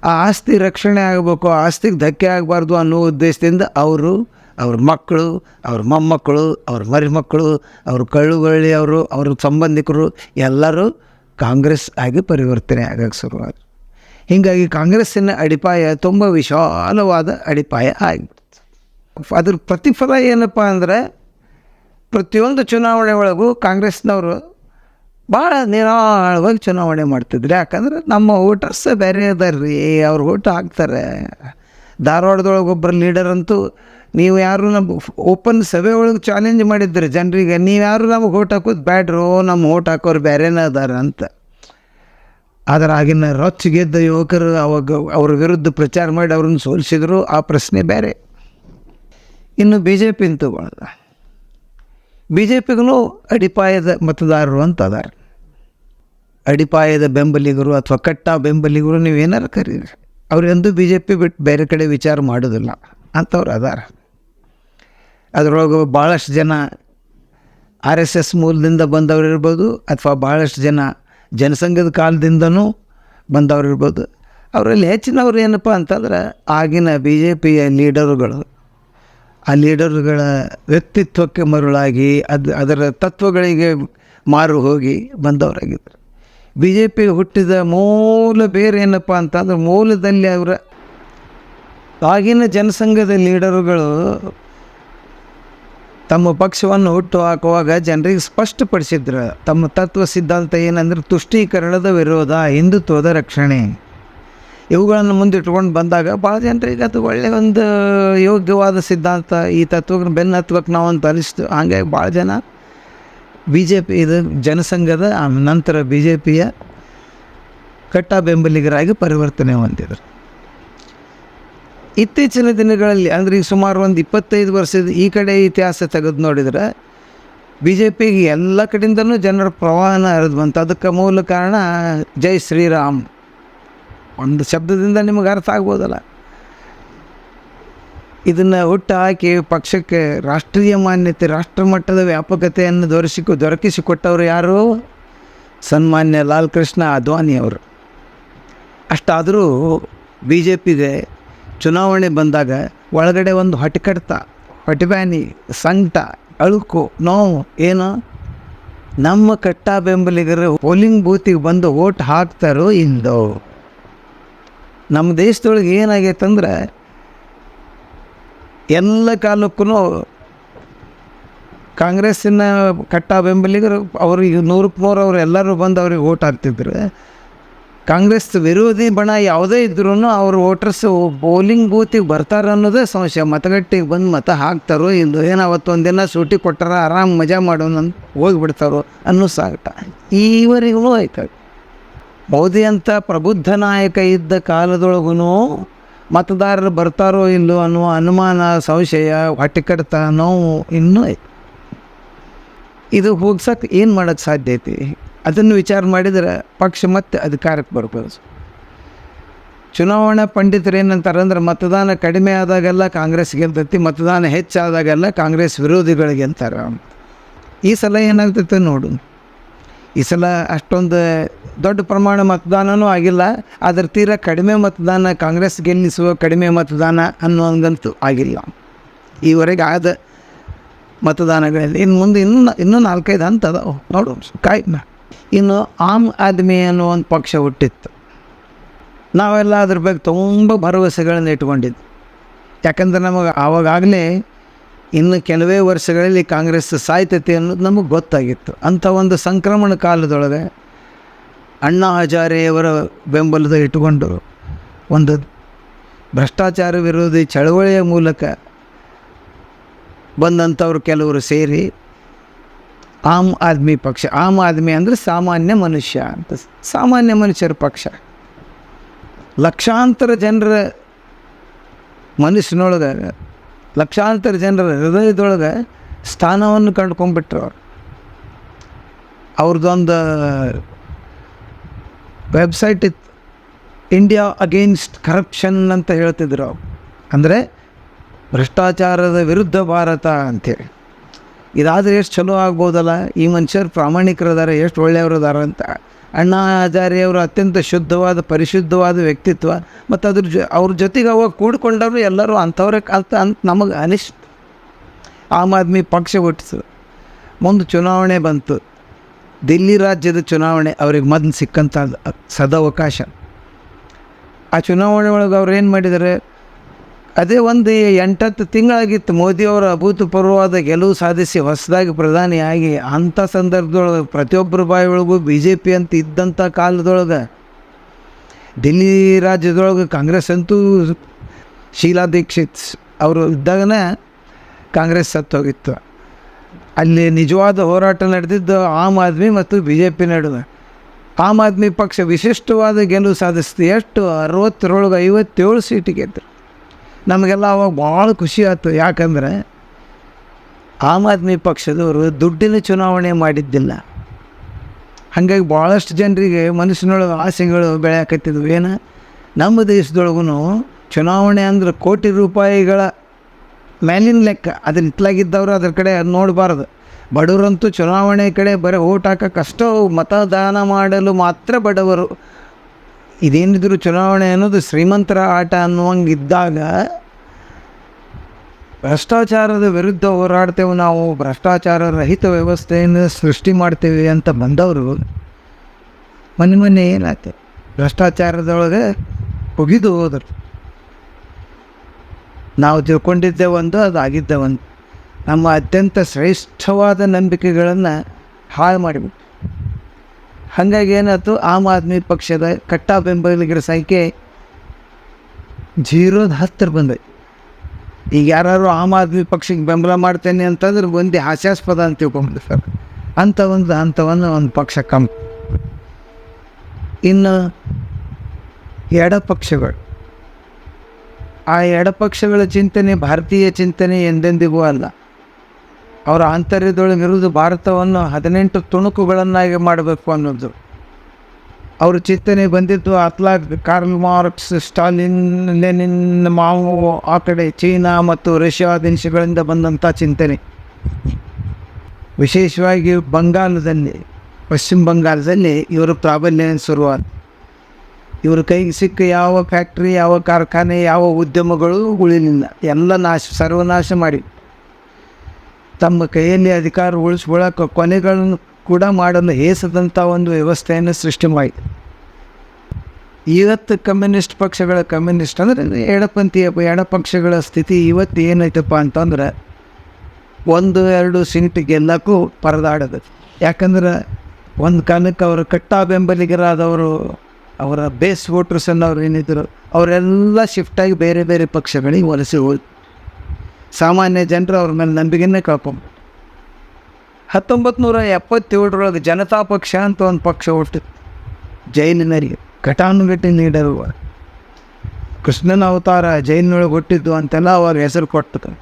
ಆ ಆಸ್ತಿ ರಕ್ಷಣೆ ಆಗಬೇಕು, ಆಸ್ತಿಗೆ ಧಕ್ಕೆ ಆಗಬಾರ್ದು ಅನ್ನೋ ಉದ್ದೇಶದಿಂದ ಅವರು, ಅವ್ರ ಮಕ್ಕಳು, ಅವ್ರ ಮೊಮ್ಮಕ್ಕಳು, ಅವ್ರ ಮರಿಮಕ್ಕಳು, ಅವ್ರ ಕಳ್ಳುಗಳ್ಳಿ ಅವರು, ಅವ್ರ ಸಂಬಂಧಿಕರು ಎಲ್ಲರೂ ಕಾಂಗ್ರೆಸ್ ಆಗಿ ಪರಿವರ್ತನೆ ಆಗಕ್ಕೆ ಶುರುವಾದರು. ಹೀಗಾಗಿ ಕಾಂಗ್ರೆಸ್ಸಿನ ಅಡಿಪಾಯ ತುಂಬ ವಿಶಾಲವಾದ ಅಡಿಪಾಯ ಆಗಿಬಿಡ್ತು. ಅದ್ರ ಪ್ರತಿಫಲ ಏನಪ್ಪ ಅಂದರೆ, ಪ್ರತಿಯೊಂದು ಚುನಾವಣೆ ಒಳಗೂ ಕಾಂಗ್ರೆಸ್ನವರು ಭಾಳ ನಿರಾಳವಾಗಿ ಚುನಾವಣೆ ಮಾಡ್ತಿದ್ರು. ಯಾಕಂದ್ರೆ ನಮ್ಮ ವೋಟರ್ಸ್ ಬೇರೆ ಅದಾರ ರೀ, ಅವ್ರು ಓಟ್ ಹಾಕ್ತಾರೆ. ಧಾರವಾಡದೊಳಗೆ ಒಬ್ಬರು ಲೀಡರ್ ಅಂತೂ, ನೀವು ಯಾರು ನಮ್ಮ ಓಪನ್ ಸಭೆ ಒಳಗೆ ಚಾಲೆಂಜ್ ಮಾಡಿದ್ರಿ ಜನರಿಗೆ, ನೀವು ಯಾರು ನಮಗೆ ಓಟ್ ಹಾಕೋದು ಬ್ಯಾಡ್ರೋ, ನಮ್ಮ ಓಟ್ ಹಾಕೋರು ಬೇರೆನೇ ಅದಾರ ಅಂತ. ಆದರೆ ಆಗಿನ ರೊಚ್ಚಿಗೆದ್ದ ಯುವಕರು ಅವಾಗ ಅವ್ರ ವಿರುದ್ಧ ಪ್ರಚಾರ ಮಾಡಿ ಅವ್ರನ್ನ ಸೋಲಿಸಿದ್ರು. ಆ ಪ್ರಶ್ನೆ ಬೇರೆ. ಇನ್ನು ಬಿ ಜೆ ಪಿನ ತಗೊಳ್ಳೋದ, ಬಿ ಜೆ ಪಿಗೂ ಅಡಿಪಾಯದ ಮತದಾರರು ಅಂತ ಅದಾರೆ. ಅಡಿಪಾಯದ ಬೆಂಬಲಿಗರು ಅಥವಾ ಕಟ್ಟ ಬೆಂಬಲಿಗರು ನೀವೇನಾರು ಕರೀರಿ, ಅವ್ರೆಂದೂ ಬಿ ಜೆ ಪಿ ಬಿಟ್ಟು ಬೇರೆ ಕಡೆ ವಿಚಾರ ಮಾಡೋದಿಲ್ಲ ಅಂಥವ್ರು ಅದಾರ. ಅದರೊಳಗೆ ಭಾಳಷ್ಟು ಜನ RSS ಮೂಲದಿಂದ ಬಂದವ್ರು ಇರ್ಬೋದು, ಅಥವಾ ಭಾಳಷ್ಟು ಜನ ಜನಸಂಘದ ಕಾಲದಿಂದನೂ ಬಂದವ್ರು ಇರ್ಬೋದು. ಅವರಲ್ಲಿ ಹೆಚ್ಚಿನವ್ರು ಏನಪ್ಪ ಅಂತಂದ್ರೆ, ಆಗಿನ ಬಿ ಜೆ ಪಿಯ ಲೀಡರುಗಳು, ಆ ಲೀಡರುಗಳ ವ್ಯಕ್ತಿತ್ವಕ್ಕೆ ಮರುಳಾಗಿ ಅದರ ತತ್ವಗಳಿಗೆ ಮಾರು ಹೋಗಿ ಬಂದವರಾಗಿದ್ದರು. ಬಿ ಜೆ ಪಿ ಹುಟ್ಟಿದ ಮೂಲ ಬೇರೆ ಏನಪ್ಪ ಅಂತಂದ್ರೆ, ಮೂಲದಲ್ಲಿ ಅವರ ಆಗಿನ ಜನಸಂಘದ ಲೀಡರುಗಳು ತಮ್ಮ ಪಕ್ಷವನ್ನು ಹುಟ್ಟು ಹಾಕುವಾಗ ಜನರಿಗೆ ಸ್ಪಷ್ಟಪಡಿಸಿದ್ರು ತಮ್ಮ ತತ್ವ ಸಿದ್ಧಾಂತ ಏನಂದ್ರೆ ತುಷ್ಟೀಕರಣದ ವಿರೋಧ, ಹಿಂದುತ್ವದ ರಕ್ಷಣೆ, ಇವುಗಳನ್ನು ಮುಂದಿಟ್ಕೊಂಡು ಬಂದಾಗ ಭಾಳ ಜನರಿಗೆ ಅದು ಒಳ್ಳೆಯ ಒಂದು ಯೋಗ್ಯವಾದ ಸಿದ್ಧಾಂತ, ಈ ತತ್ವಕ್ಕೆ ಬೆನ್ನು ಹತ್ವಕ್ಕೆ ನಾವು ಅಂತ ಅನಿಸ್ತು. ಹಾಗಾಗಿ ಭಾಳ ಜನ ಬಿ ಜೆ ಪಿ ಇದು ಜನಸಂಘದ ನಂತರ ಬಿ ಜೆ ಪಿಯ ಕಟ್ಟ ಬೆಂಬಲಿಗರಾಗಿ ಪರಿವರ್ತನೆ ಹೊಂದಿದರು. ಇತ್ತೀಚಿನ ದಿನಗಳಲ್ಲಿ ಅಂದರೆ ಈಗ ಸುಮಾರು ಒಂದು 25 ವರ್ಷದ ಈ ಕಡೆ ಇತಿಹಾಸ ತೆಗೆದು ನೋಡಿದರೆ ಬಿ ಜೆ ಪಿಗೆ ಎಲ್ಲ ಕಡೆಯಿಂದನೂ ಜನರ ಪ್ರವಾಹನ ಹರಿದು ಬಂತು. ಅದಕ್ಕೆ ಮೂಲ ಕಾರಣ ಜೈ ಶ್ರೀರಾಮ್ ಒಂದು ಶಬ್ದದಿಂದ ನಿಮಗೆ ಅರ್ಥ ಆಗ್ಬೋದಲ್ಲ. ಇದನ್ನು ಹುಟ್ಟು ಹಾಕಿ ಪಕ್ಷಕ್ಕೆ ರಾಷ್ಟ್ರೀಯ ಮಾನ್ಯತೆ, ರಾಷ್ಟ್ರಮಟ್ಟದ ವ್ಯಾಪಕತೆಯನ್ನು ದೊರಕಿಸಿಕೊಟ್ಟವರು ಯಾರು? ಸನ್ಮಾನ್ಯ ಲಾಲ್ ಕೃಷ್ಣ ಅದ್ವಾನಿಯವರು. ಅಷ್ಟಾದರೂ ಬಿ ಜೆ ಪಿಗೆ ಚುನಾವಣೆ ಬಂದಾಗ ಒಳಗಡೆ ಒಂದು ಹೊಟ್ಟೆಕಡ್ತ, ಹೊಟ್ಟೆಬ್ಯಾನಿ, ಸಂಕಟ, ಅಳುಕು, ನೋವು ಏನು, ನಮ್ಮ ಕಟ್ಟ ಬೆಂಬಲಿಗರು ಪೋಲಿಂಗ್ ಬೂತಿಗೆ ಬಂದು ಓಟ್ ಹಾಕ್ತಾರೋ ಇಲ್ಲೋ. ನಮ್ಮ ದೇಶದೊಳಗೆ ಏನಾಗೈತಂದ್ರೆ ಎಲ್ಲ ಕಾಲಕ್ಕೂ ಕಾಂಗ್ರೆಸ್ಸಿನ ಕಟ್ಟ ಬೆಂಬಲಿಗರು ಅವ್ರಿಗೆ 100ಕ್ಕೆ 100 ಅವರು ಎಲ್ಲರೂ ಬಂದು ಅವ್ರಿಗೆ ಓಟ್ ಹಾಕ್ತಿದ್ರು. ಕಾಂಗ್ರೆಸ್ ವಿರೋಧಿ ಬಣ ಯಾವುದೇ ಇದ್ರೂ ಅವರು ವೋಟರ್ಸ್ ಪೋಲಿಂಗ್ ಬೂತಿಗೆ ಬರ್ತಾರೆ ಅನ್ನೋದೇ ಸಂಶಯ. ಮತಗಟ್ಟೆಗೆ ಬಂದು ಮತ ಹಾಕ್ತಾರೋ ಇಲ್ಲೋ, ಏನು ಅವತ್ತೊಂದಿನ ಸೂಟಿ ಕೊಟ್ಟಾರ ಆರಾಮ್ ಮಜಾ ಮಾಡೋಣ ಅಂತ ಹೋಗಿಬಿಡ್ತಾರೋ ಅನ್ನೋ ಸಾಗಟ ಈವರೆಗೂ ಆಯ್ತು. ಮೋದಿ ಅಂತ ಪ್ರಬುದ್ಧ ನಾಯಕ ಇದ್ದ ಕಾಲದೊಳಗೂ ಮತದಾರರು ಬರ್ತಾರೋ ಇಲ್ಲೋ ಅನ್ನುವ ಅನುಮಾನ, ಸಂಶಯ, ಹೊಟ್ಟೆ ಕಡ್ತ, ನೋವು ಇನ್ನೂ ಐತೆ. ಇದು ಹೋಗ್ಸಕ್ಕೆ ಏನು ಮಾಡೋಕ್ಕೆ ಸಾಧ್ಯ ಐತಿ? ಅದನ್ನು ವಿಚಾರ ಮಾಡಿದರೆ ಪಕ್ಷ ಮತ್ತೆ ಅಧಿಕಾರಕ್ಕೆ ಬರ್ಬೋದು. ಚುನಾವಣಾ ಪಂಡಿತರು ಏನಂತಾರೆ ಅಂದ್ರೆ, ಮತದಾನ ಕಡಿಮೆ ಆದಾಗೆಲ್ಲ ಕಾಂಗ್ರೆಸ್ ಗೆಲ್ತೈತಿ, ಮತದಾನ ಹೆಚ್ಚಾದಾಗೆಲ್ಲ ಕಾಂಗ್ರೆಸ್ ವಿರೋಧಿಗಳಿಗೆ ಅಂತಾರೆ. ಈ ಸಲ ಏನಾಗ್ತೈತೆ ನೋಡು. ಈ ಸಲ ಅಷ್ಟೊಂದು ದೊಡ್ಡ ಪ್ರಮಾಣ ಮತದಾನವೂ ಆಗಿಲ್ಲ, ಅದರ ತೀರ ಕಡಿಮೆ ಮತದಾನ, ಕಾಂಗ್ರೆಸ್ ಗೆಲ್ಲಿಸುವ ಕಡಿಮೆ ಮತದಾನ ಅನ್ನೋಂಗಂತೂ ಆಗಿಲ್ಲ ಈವರೆಗೆ ಆದ ಮತದಾನಗಳಲ್ಲಿ. ಇನ್ನು ಮುಂದೆ ಇನ್ನೂ 4-5 ಹಂತ ಅದಾವೆ ನೋಡು ಕಾಯ್ನ. ಇನ್ನು ಆಮ್ ಆದ್ಮಿ ಅನ್ನೋ ಒಂದು ಪಕ್ಷ ಹುಟ್ಟಿತ್ತು. ನಾವೆಲ್ಲ ಅದ್ರ ಬಗ್ಗೆ ತುಂಬ ಭರವಸೆಗಳನ್ನು ಇಟ್ಕೊಂಡಿದ್ದು. ಯಾಕಂದ್ರೆ ನಮಗೆ ಆವಾಗಲೇ ಇನ್ನು ಕೆಲವೇ ವರ್ಷಗಳಲ್ಲಿ ಕಾಂಗ್ರೆಸ್ ಸಾಯ್ತೈತೆ ಅನ್ನೋದು ನಮಗೆ ಗೊತ್ತಾಗಿತ್ತು. ಅಂಥ ಒಂದು ಸಂಕ್ರಮಣ ಕಾಲದೊಳಗೆ ಅಣ್ಣಾ ಹಜಾರೆಯವರ ಬೆಂಬಲದ ಇಟ್ಟುಕೊಂಡು ಒಂದು ಭ್ರಷ್ಟಾಚಾರ ವಿರೋಧಿ ಚಳವಳಿಯ ಮೂಲಕ ಬಂದಂಥವ್ರು ಕೆಲವರು ಸೇರಿ ಆಮ್ ಆದ್ಮಿ ಪಕ್ಷ, ಆಮ್ ಆದ್ಮಿ ಅಂದರೆ ಸಾಮಾನ್ಯ ಮನುಷ್ಯ ಅಂತ, ಸಾಮಾನ್ಯ ಮನುಷ್ಯರ ಪಕ್ಷ, ಲಕ್ಷಾಂತರ ಜನರ ಮನಸ್ಸಿನೊಳಗೆ, ಲಕ್ಷಾಂತರ ಜನರ ಹೃದಯದೊಳಗೆ ಸ್ಥಾನವನ್ನು ಕಂಡುಕೊಂಡ್ಬಿಟ್ರು ಅವರು. ಅವ್ರದ್ದೊಂದು ವೆಬ್ಸೈಟ್ ಇತ್ತು, ಇಂಡಿಯಾ ಅಗೇನ್ಸ್ಟ್ ಕರಪ್ಷನ್ ಅಂತ ಹೇಳ್ತಿದ್ರು ಅವ್ರು. ಅಂದರೆ ಭ್ರಷ್ಟಾಚಾರದ ವಿರುದ್ಧ ಭಾರತ ಅಂಥೇಳಿ. ಇದಾದರೆ ಎಷ್ಟು ಚಲೋ ಆಗ್ಬೋದಲ್ಲ, ಈ ಮನುಷ್ಯರು ಪ್ರಾಮಾಣಿಕರದಾರೆ, ಎಷ್ಟು ಒಳ್ಳೆಯವರು ಅದಾರ ಅಂತ. ಅಣ್ಣಾ ಹಜಾರೆಯವರು ಅತ್ಯಂತ ಶುದ್ಧವಾದ, ಪರಿಶುದ್ಧವಾದ ವ್ಯಕ್ತಿತ್ವ, ಮತ್ತು ಅವ್ರ ಜೊತೆಗೆ ಅವಾಗ ಕೂಡಿಕೊಂಡವರು ಎಲ್ಲರೂ ಅಂಥವ್ರೆ ಅಂತ ನಮಗೆ ಅನಿಸ್ತು. ಆಮ್ ಆದ್ಮಿ ಪಕ್ಷ ಹುಟ್ಟಿಸು. ಮುಂದೆ ಚುನಾವಣೆ ಬಂತು, ದಿಲ್ಲಿ ರಾಜ್ಯದ ಚುನಾವಣೆ ಅವ್ರಿಗೆ ಮೊದಲು ಸಿಕ್ಕಂಥ ಸದಾವಕಾಶ. ಆ ಚುನಾವಣೆ ಒಳಗೆ ಅವ್ರು ಏನು ಮಾಡಿದ್ದಾರೆ, ಅದೇ ಒಂದು 8-10 ತಿಂಗಳಾಗಿತ್ತು ಮೋದಿಯವರ ಅಭೂತಪೂರ್ವವಾದ ಗೆಲುವು ಸಾಧಿಸಿ ಹೊಸದಾಗಿ ಪ್ರಧಾನಿಯಾಗಿ. ಅಂಥ ಸಂದರ್ಭದೊಳಗೆ ಪ್ರತಿಯೊಬ್ಬರ ಬಾಯಿಯೊಳಗೂ ಬಿ ಜೆ ಪಿ ಅಂತ ಇದ್ದಂಥ ಕಾಲದೊಳಗೆ ದಿಲ್ಲಿ ರಾಜ್ಯದೊಳಗೆ ಕಾಂಗ್ರೆಸ್ ಅಂತೂ ಶೀಲಾ ದೀಕ್ಷಿತ್ ಅವರು ಇದ್ದಾಗನೇ ಕಾಂಗ್ರೆಸ್ ಸತ್ತೋಗಿತ್ತು. ಅಲ್ಲಿ ನಿಜವಾದ ಹೋರಾಟ ನಡೆದಿದ್ದು ಆಮ್ ಆದ್ಮಿ ಮತ್ತು ಬಿ ಜೆ ಪಿ ನಡುವೆ. ಆಮ್ ಆದ್ಮಿ ಪಕ್ಷ ವಿಶಿಷ್ಟವಾದ ಗೆಲುವು ಸಾಧಿಸ್ತು. ಎಷ್ಟು 60ರೊಳಗೆ 57 ಸೀಟ್ ಗೆದ್ದರು. ನಮಗೆಲ್ಲ ಅವಾಗ ಭಾಳ ಖುಷಿ ಆಯ್ತು. ಯಾಕಂದರೆ ಆಮ್ ಆದ್ಮಿ ಪಕ್ಷದವರು ದುಡ್ಡಿನ ಚುನಾವಣೆ ಮಾಡಿದ್ದಿಲ್ಲ. ಹಾಗಾಗಿ ಭಾಳಷ್ಟು ಜನರಿಗೆ ಮನಸ್ಸಿನೊಳಗೆ ಆಸೆಗಳು ಬೆಳೆಯಕತ್ತಿದ್ವು. ಏನು, ನಮ್ಮ ದೇಶದೊಳಗೂ ಚುನಾವಣೆ ಅಂದ್ರೆ ಕೋಟಿ ರೂಪಾಯಿಗಳ ಮೇಲಿನ ಲೆಕ್ಕ. ಅದ್ರ ಇತ್ಲಾಗಿದ್ದವರು ಅದ್ರ ಕಡೆ ನೋಡಬಾರ್ದು. ಬಡವರಂತೂ ಚುನಾವಣೆ ಕಡೆ ಬರೀ ಓಟ್ ಹಾಕೋಕ್ಕಷ್ಟೋ, ಮತದಾನ ಮಾಡಲು ಮಾತ್ರ ಬಡವರು. ಇದೇನಿದ್ರು ಚುನಾವಣೆ ಅನ್ನೋದು ಶ್ರೀಮಂತರ ಆಟ ಅನ್ನುವಂಗಿದ್ದಾಗ ಭ್ರಷ್ಟಾಚಾರದ ವಿರುದ್ಧ ಹೋರಾಡ್ತೇವೆ ನಾವು, ಭ್ರಷ್ಟಾಚಾರ ರಹಿತ ವ್ಯವಸ್ಥೆಯನ್ನು ಸೃಷ್ಟಿ ಮಾಡ್ತೇವೆ ಅಂತ ಬಂದವರು ಮೊನ್ನೆ ಏನಾಯ್ತು, ಭ್ರಷ್ಟಾಚಾರದೊಳಗೆ ಮುಗಿದು ಹೋದರು. ನಾವು ತಿಳ್ಕೊಂಡಿದ್ದೆ ಒಂದು, ಅದು ಆಗಿದ್ದೆ ಒಂದು. ನಮ್ಮ ಅತ್ಯಂತ ಶ್ರೇಷ್ಠವಾದ ನಂಬಿಕೆಗಳನ್ನು ಹಾಳು ಮಾಡಿಬಿಟ್ಟು. ಹಾಗಾಗಿ ಏನಾಯ್ತು, ಆಮ್ ಆದ್ಮಿ ಪಕ್ಷದ ಕಟ್ಟಾ ಬೆಂಬಲಿಗರ ಸಂಖ್ಯೆ 0ದ 10 ಬಂದೈತೆ. ಈಗ ಯಾರು ಆಮ್ ಆದ್ಮಿ ಪಕ್ಷಕ್ಕೆ ಬೆಂಬಲ ಮಾಡ್ತೇನೆ ಅಂತಂದ್ರೆ ಒಂದು ಹಾಸ್ಯಾಸ್ಪದ ಅಂತ ತಿಳ್ಕೊಂಬಿಡಿ ಸರ್. ಅಂಥವನ್ನು ಪಕ್ಷ ಕಮ್ಮಿ. ಇನ್ನು ಎಡಪಕ್ಷಗಳು, ಆ ಎಡಪಕ್ಷಗಳ ಚಿಂತನೆ ಭಾರತೀಯ ಚಿಂತನೆ ಎಂದೆಂದಿಗೂ ಅಲ್ಲ. ಅವರ ಆಂತರ್ಯದೊಳಗಿರುವುದು ಭಾರತವನ್ನು 18 ತುಣುಕುಗಳನ್ನಾಗಿ ಮಾಡಬೇಕು ಅನ್ನೋದು. ಅವ್ರ ಚಿಂತನೆ ಬಂದಿದ್ದು Karl Marx, Stalin, Lenin, Mao, ಆ ಕಡೆ ಚೀನಾ ಮತ್ತು ರಷ್ಯಾ ದೇಶಗಳಿಂದ ಬಂದಂಥ ಚಿಂತನೆ. ವಿಶೇಷವಾಗಿ ಪಶ್ಚಿಮ ಬಂಗಾಳದಲ್ಲಿ ಇವರ ಪ್ರಾಬಲ್ಯ ಶುರುವಾದ. ಇವ್ರ ಕೈಗೆ ಸಿಕ್ಕ ಯಾವ ಫ್ಯಾಕ್ಟ್ರಿ, ಯಾವ ಕಾರ್ಖಾನೆ, ಯಾವ ಉದ್ಯಮಗಳು ಉಳಿಲಿಲ್ಲ. ಎಲ್ಲ ಸರ್ವನಾಶ ಮಾಡಿ ತಮ್ಮ ಕೈಯಲ್ಲಿ ಅಧಿಕಾರ ಉಳಿಸ್ಕೊಳ್ಳೋಕೆ ಕೊನೆಗಳನ್ನು ಕೂಡ ಮಾಡಲು ಹೇಸದಂಥ ಒಂದು ವ್ಯವಸ್ಥೆಯನ್ನು ಸೃಷ್ಟಿ ಮಾಡಿದೆ. ಇವತ್ತು ಕಮ್ಯುನಿಸ್ಟ್ ಅಂದರೆ ಎಡಪಕ್ಷಗಳ ಸ್ಥಿತಿ ಇವತ್ತು ಏನೈತಪ್ಪ ಅಂತಂದ್ರೆ 1-2 ಸೀಟ್ ಗೆಲ್ಲಕ್ಕೂ ಪರದಾಡೋದು. ಯಾಕಂದ್ರೆ ಒಂದು ಕಾಲಕ್ಕೆ ಅವರು ಕಟ್ಟಾ ಬೆಂಬಲಿಗರಾದವರು, ಅವರ ಬೇಸ್ ವೋಟರ್ಸ್ ಅನ್ನೋರು ಏನಿದ್ರು, ಅವರೆಲ್ಲ ಶಿಫ್ಟಾಗಿ ಬೇರೆ ಬೇರೆ ಪಕ್ಷಗಳಿಗೆ ವಲಸೆ ಹೋಗಿ ಸಾಮಾನ್ಯ ಜನರು ಅವ್ರ ಮೇಲೆ ನಂಬಿಕೆನೇ ಕಳ್ಕೊಂಡು 1977 ಜನತಾ ಪಕ್ಷ ಅಂತ ಒಂದು ಪಕ್ಷ ಹುಟ್ಟಿತು. ಜೈಲಿನರಿಗೆ ಘಟಾನುಘಟಿ ಲೀಡರು, ಕೃಷ್ಣನ ಅವತಾರ ಜೈಲಿನೊಳಗೆ ಹುಟ್ಟಿದ್ದು ಅಂತೆಲ್ಲ ಅವ್ರ ಹೆಸರು ಕೊಟ್ಟರು.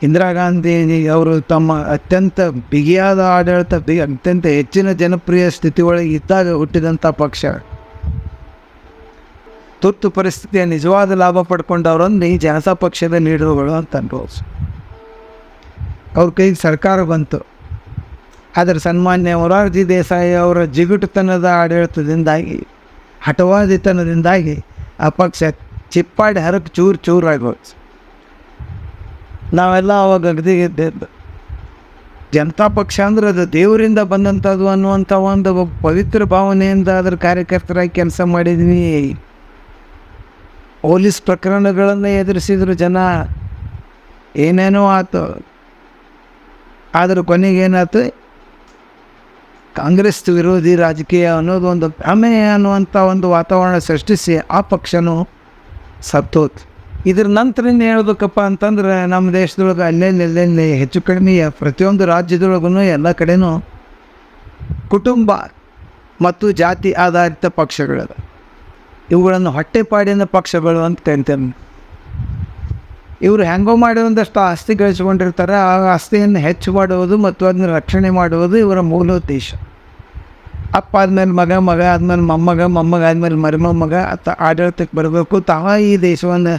ಇಂದಿರಾ ಗಾಂಧಿ ಅವರು ತಮ್ಮ ಅತ್ಯಂತ ಬಿಗಿಯಾದ ಆಡಳಿತ, ಅತ್ಯಂತ ಹೆಚ್ಚಿನ ಜನಪ್ರಿಯ ಸ್ಥಿತಿ ಒಳಗೆ ಇದ್ದಾಗ ಹುಟ್ಟಿದಂಥ ಪಕ್ಷ. ತುರ್ತು ಪರಿಸ್ಥಿತಿಯ ನಿಜವಾದ ಲಾಭ ಪಡ್ಕೊಂಡವ್ರನ್ನು ಈ ಜನತಾ ಪಕ್ಷದ ಲೀಡರ್ಗಳು ಅಂತ ಅನ್ಬೋದು. ಅವ್ರ ಕೈಗೆ ಸರ್ಕಾರ ಬಂತು. ಆದರೆ ಸನ್ಮಾನ್ಯ ಮೊರಾರ್ಜಿ ದೇಸಾಯಿ ಅವರ ಜಿಗುಟುತನದ ಆಡಳಿತದಿಂದಾಗಿ, ಹಠವಾದಿತನದಿಂದಾಗಿ ಆ ಪಕ್ಷ ಚಿಪ್ಪಾಡಿ ಹರಕ್ಕೆ ಚೂರಾಗೋದು. ನಾವೆಲ್ಲ ಅವಾಗ ಅಗದಿಗೆದ್ದು ಜನತಾ ಪಕ್ಷ ಅಂದ್ರೆ ಅದು ದೇವರಿಂದ ಬಂದಂಥದ್ದು ಅನ್ನುವಂಥ ಒಂದು ಪವಿತ್ರ ಭಾವನೆಯಿಂದ ಅದರ ಕಾರ್ಯಕರ್ತರಾಗಿ ಕೆಲಸ ಮಾಡಿದ್ವಿ. ಪೊಲೀಸ್ ಪ್ರಕರಣಗಳನ್ನು ಎದುರಿಸಿದ್ರು ಜನ, ಏನೇನೋ ಆಯ್ತು. ಆದರೆ ಕೊನೆಗೇನಾಯ್ತು, ಕಾಂಗ್ರೆಸ್ ವಿರೋಧಿ ರಾಜಕೀಯ ಅನ್ನೋದು ಒಂದು ಭ್ರಮೆ ಅನ್ನುವಂಥ ಒಂದು ವಾತಾವರಣ ಸೃಷ್ಟಿಸಿ ಆ ಪಕ್ಷನೂ ಸತ್ತೋತು. ಇದ್ರ ನಂತರ ಏನು ಹೇಳ್ಬೇಕಪ್ಪ ಅಂತಂದ್ರೆ, ನಮ್ಮ ದೇಶದೊಳಗೆ ಅಲ್ಲೆಲ್ಲಿ ಹೆಚ್ಚು ಕಡಿಮೆ ಪ್ರತಿಯೊಂದು ರಾಜ್ಯದೊಳಗೂ ಎಲ್ಲ ಕಡೆನೂ ಕುಟುಂಬ ಮತ್ತು ಜಾತಿ ಆಧಾರಿತ ಪಕ್ಷಗಳದ. ಇವುಗಳನ್ನು ಹೊಟ್ಟೆಪಾಡಿನ ಪಕ್ಷಗಳು ಅಂತ ಕರಿತೇನೆ. ಇವರು ಹೆಂಗೋ ಮಾಡಿ ಒಂದಷ್ಟು ಆಸ್ತಿ ಗಳಿಸ್ಕೊಂಡಿರ್ತಾರೆ. ಆ ಆಸ್ತಿಯನ್ನು ಹೆಚ್ಚು ಮಾಡುವುದು ಮತ್ತು ಅದನ್ನು ರಕ್ಷಣೆ ಮಾಡುವುದು ಇವರ ಮೂಲ ಉದ್ದೇಶ. ಅಪ್ಪ ಆದಮೇಲೆ ಮಗ ಆದಮೇಲೆ ಮೊಮ್ಮಗ ಆದಮೇಲೆ ಮರಿಮೊಮ್ಮಗ ಆಡಳಿತಕ್ಕೆ ಬರಬೇಕು, ತಾವ ಈ ದೇಶವನ್ನು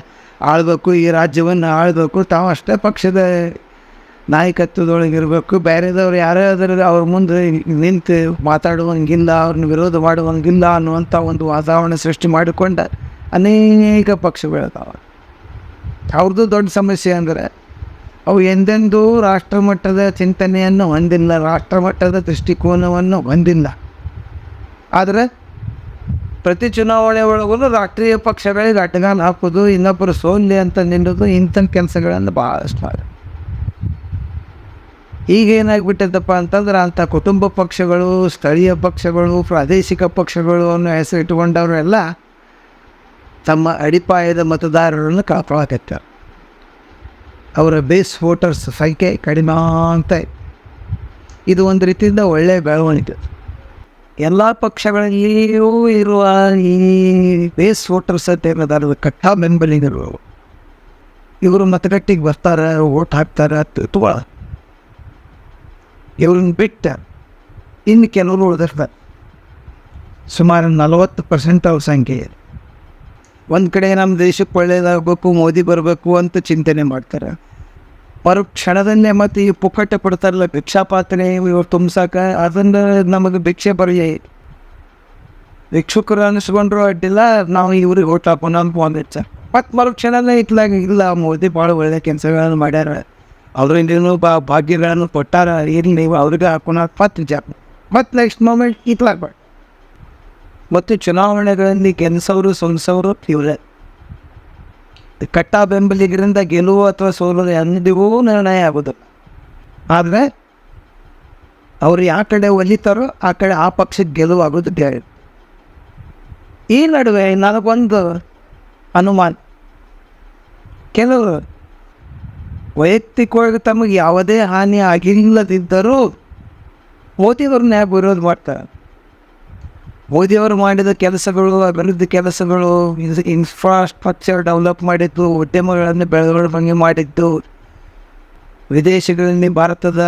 ಆಳಬೇಕು, ಈ ರಾಜ್ಯವನ್ನು ಆಳಬೇಕು, ತಾವು ಅಷ್ಟೇ ಪಕ್ಷದ ನಾಯಕತ್ವದೊಳಗಿರಬೇಕು. ಬೇರೆದವ್ರು ಯಾರಾದರೂ ಅವ್ರ ಮುಂದೆ ನಿಂತು ಮಾತಾಡುವಂಗಿಲ್ಲ, ಅವ್ರನ್ನ ವಿರೋಧ ಮಾಡುವಂಗಿಲ್ಲ ಅನ್ನುವಂಥ ಒಂದು ವಾತಾವರಣ ಸೃಷ್ಟಿ ಮಾಡಿಕೊಂಡ ಅನೇಕ ಪಕ್ಷಗಳಿದಾವೆ. ಅವ್ರದ್ದು ದೊಡ್ಡ ಸಮಸ್ಯೆ ಅಂದರೆ ಅವು ಎಂದೆಂದೂ ರಾಷ್ಟ್ರಮಟ್ಟದ ಚಿಂತನೆಯನ್ನು ಹೊಂದಿಲ್ಲ, ರಾಷ್ಟ್ರಮಟ್ಟದ ದೃಷ್ಟಿಕೋನವನ್ನು ಹೊಂದಿಲ್ಲ. ಆದರೆ ಪ್ರತಿ ಚುನಾವಣೆ ಒಳಗೂ ರಾಷ್ಟ್ರೀಯ ಪಕ್ಷಗಳಿಗೆ ಅಡ್ಡಗಾಲು ಹಾಕೋದು, ಇನ್ನೊಬ್ಬರು ಸೋಲ್ಲಿ ಅಂತ ನಿಲ್ಲೋದು, ಇಂಥ ಕೆಲಸಗಳನ್ನು ಭಾಳಷ್ಟು ಮಾಡಿ ಈಗ ಏನಾಗಿಬಿಟ್ಟದಪ್ಪ ಅಂತಂದ್ರೆ, ಅಂಥ ಕುಟುಂಬ ಪಕ್ಷಗಳು, ಸ್ಥಳೀಯ ಪಕ್ಷಗಳು, ಪ್ರಾದೇಶಿಕ ಪಕ್ಷಗಳು ಅನ್ನೋ ಹೆಸರು ಇಟ್ಟುಕೊಂಡವರೆಲ್ಲ ತಮ್ಮ ಅಡಿಪಾಯದ ಮತದಾರರನ್ನು ಕಾಪಾಡಕತ್ತಾರೆ. ಅವರ ಬೇಸ್ ವೋಟರ್ಸ್ ಸಂಖ್ಯೆ ಕಡಿಮೆ ಅಂತ. ಇದು ಒಂದು ರೀತಿಯಿಂದ ಒಳ್ಳೆಯ ಬೆಳವಣಿಗೆ. ಎಲ್ಲ ಪಕ್ಷಗಳಲ್ಲಿಯೂ ಇರುವ ಈ ಬೇಸ್ ವೋಟರ್ಸ್ ಅಂತ ಏನದಾರ ಕಟ್ಟಾ ಬೆಂಬಲಿಗರು, ಇವರು ಮತಗಟ್ಟೆಗೆ ಬರ್ತಾರೆ, ಓಟ್ ಹಾಕ್ತಾರೆ, ಇವ್ರನ್ನ ಬಿಟ್ಟು ಇನ್ನು ಕೆಲವರು ಉಳಿದಿರ್ತಾರೆ. ಸುಮಾರು 40% ಅವ್ರ ಸಂಖ್ಯೆ. ಒಂದು ಕಡೆ ನಮ್ಮ ದೇಶಕ್ಕೆ ಒಳ್ಳೆಯದಾಗಬೇಕು, ಮೋದಿ ಬರಬೇಕು ಅಂತ ಚಿಂತನೆ ಮಾಡ್ತಾರೆ. ಕ್ಷಣದಲ್ಲೇ ಮತ್ತು ಈ ಪುಕ್ಕಟ್ಟೆ ಕೊಡ್ತಾರಲ್ಲ ಭಿಕ್ಷಾಪಾತ್ರೆ ಇವ್ರು ತುಂಬ್ಸಾಕ, ಅದನ್ನು ನಮಗೆ ಭಿಕ್ಷೆ ಬರೆಯ ಭಿಕ್ಷುಕರು ಅನ್ನಿಸ್ಕೊಂಡ್ರು ಅಡ್ಡಿಲ್ಲ, ನಾವು ಇವ್ರಿಗೆ ಓಟ್ ಹಾಕೋಣ ಅಂತ ಒಂದಿಚ್ಚ. ಮತ್ತು ಕ್ಷಣನೇ ಇಲ್ಲ, ಮೋದಿ ಭಾಳ ಒಳ್ಳೆಯ ಕೆಲಸಗಳನ್ನು ಮಾಡ್ಯಾರ, ಅವರಿಂದೇನು ಭಾಗ್ಯಗಳನ್ನು ಕೊಟ್ಟಾರ, ಏನು ನೀವು ಅವ್ರಿಗೆ ಹಾಕೋಣ ಮತ್ತು ನೆಕ್ಸ್ಟ್ ಮೂಮೆಂಟ್ ಇತ್ಲಾಗ್ಬೇಡ. ಮತ್ತು ಚುನಾವಣೆಗಳಲ್ಲಿ ಗೆಲ್ಲಿಸೋರು ಸೋಲಿಸೋರು ಇವರೇ. ಕಟ್ಟ ಬೆಂಬಲಿಗರಿಂದ ಗೆಲುವು ಅಥವಾ ಸೋಲು ಎಂದಿಗೂ ನಿರ್ಣಯ ಆಗೋದು. ಆದರೆ ಅವರು ಯಾವ ಕಡೆ ಒಲಿತಾರೋ ಆ ಕಡೆ ಆ ಪಕ್ಷಕ್ಕೆ ಗೆಲುವು ಆಗೋದು ಗ್ಯಾರಂಟಿ. ಈ ನಡುವೆ ನನಗೊಂದು ಅನುಮಾನ, ಕೆಲವರು ವೈಯಕ್ತಿಕವಾಗಿ ತಮಗೆ ಯಾವುದೇ ಹಾನಿ ಆಗಿಲ್ಲದಿದ್ದರೂ ಮೋದಿಯವ್ರನ್ನ ವಿರೋಧ ಮಾಡ್ತಾರೆ. ಮೋದಿಯವರು ಮಾಡಿದ ಕೆಲಸಗಳು, ಅಭಿವೃದ್ಧಿ ಕೆಲಸಗಳು, ಇನ್ಫ್ರಾಸ್ಟ್ರಕ್ಚರ್ ಡೆವಲಪ್ ಮಾಡಿದ್ದು, ಉದ್ಯಮಗಳನ್ನು ಬೆಳವಣಿಗೆ ಮಾಡಿದ್ದು, ವಿದೇಶಗಳಲ್ಲಿ ಭಾರತದ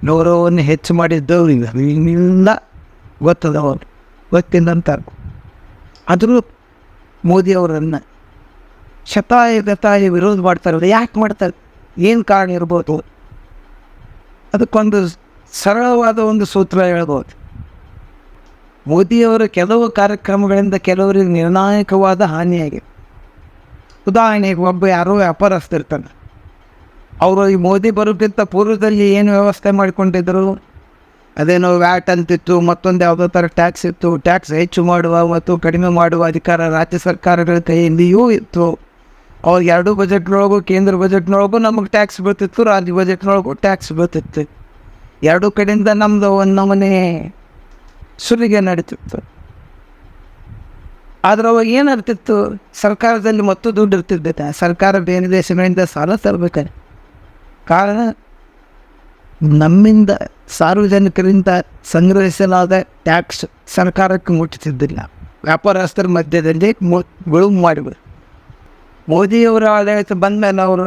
ಗೌರವವನ್ನು ಹೆಚ್ಚು ಮಾಡಿದ್ದು ಇವೆಲ್ಲ ಗೊತ್ತದವರು ಗೊತ್ತಿಲ್ಲಂತಾರೆ. ಆದರೂ ಮೋದಿಯವರನ್ನು ಶತಾಯ ವಿರೋಧ ಮಾಡ್ತಾರೆ. ಯಾಕೆ ಮಾಡ್ತಾರೆ? ಏನು ಕಾರಣ ಇರ್ಬೋದು? ಅದಕ್ಕೊಂದು ಸರಳವಾದ ಒಂದು ಸೂತ್ರ ಹೇಳ್ಬೋದು. ಮೋದಿಯವರ ಕೆಲವು ಕಾರ್ಯಕ್ರಮಗಳಿಂದ ಕೆಲವರಿಗೆ ನಿರ್ಣಾಯಕವಾದ ಹಾನಿಯಾಗಿದೆ. ಉದಾಹರಣೆಗೆ ಒಬ್ಬ ಯಾರೋ ವ್ಯಾಪಾರಸ್ಥಿರ್ತಾನೆ. ಅವರು ಈ ಮೋದಿ ಬರೋಕ್ಕಿಂತ ಪೂರ್ವದಲ್ಲಿ ಏನು ವ್ಯವಸ್ಥೆ ಮಾಡಿಕೊಂಡಿದ್ದರು? ಅದೇನೋ ವ್ಯಾಟ್ ಅಂತಿತ್ತು, ಮತ್ತೊಂದು ಯಾವುದೋ ಥರ ಟ್ಯಾಕ್ಸ್ ಇತ್ತು. ಟ್ಯಾಕ್ಸ್ ಹೆಚ್ಚು ಮಾಡುವ ಮತ್ತು ಕಡಿಮೆ ಮಾಡುವ ಅಧಿಕಾರ ರಾಜ್ಯ ಸರ್ಕಾರಗಳ ಕೈಯಲ್ಲಿಯೂ ಇತ್ತು. ಅವ್ರು ಎರಡೂ ಬಜೆಟ್ನೊಳಗೂ, ಕೇಂದ್ರ ಬಜೆಟ್ನೊಳಗೂ ನಮಗೆ ಟ್ಯಾಕ್ಸ್ ಬೀಳ್ತಿತ್ತು, ರಾಜ್ಯ ಬಜೆಟ್ನೊಳಗೂ ಟ್ಯಾಕ್ಸ್ ಬೀಳ್ತಿತ್ತು. ಎರಡೂ ಕಡೆಯಿಂದ ನಮ್ಮದು ಒಂದು ನಮೂನೆ ಸುಲಿಗೆ ನಡೀತಿತ್ತು. ಆದರೆ ಅವಾಗ ಏನಾಗ್ತಿತ್ತು? ಸರ್ಕಾರದಲ್ಲಿ ಮತ್ತು ದುಡ್ಡು ಇರ್ತಿದ್ದೈತೆ. ಸರ್ಕಾರ ಬೇರೆ ದೇಶಗಳಿಂದ ಸಾಲ ತರಬೇಕಾದ್ರೆ ಕಾರಣ ನಮ್ಮಿಂದ ಸಾರ್ವಜನಿಕರಿಂದ ಸಂಗ್ರಹಿಸಲಾದ ಟ್ಯಾಕ್ಸ್ ಸರ್ಕಾರಕ್ಕೆ ಮುಟ್ಟುತ್ತಿದ್ದಿಲ್ಲ. ವ್ಯಾಪಾರಸ್ಥರ ಮಧ್ಯದಲ್ಲಿ ಗುಳುವು ಮಾಡಿಬಿಡು. ಮೋದಿಯವರ ಆಡಳಿತ ಬಂದ ಮೇಲೆ ಅವರು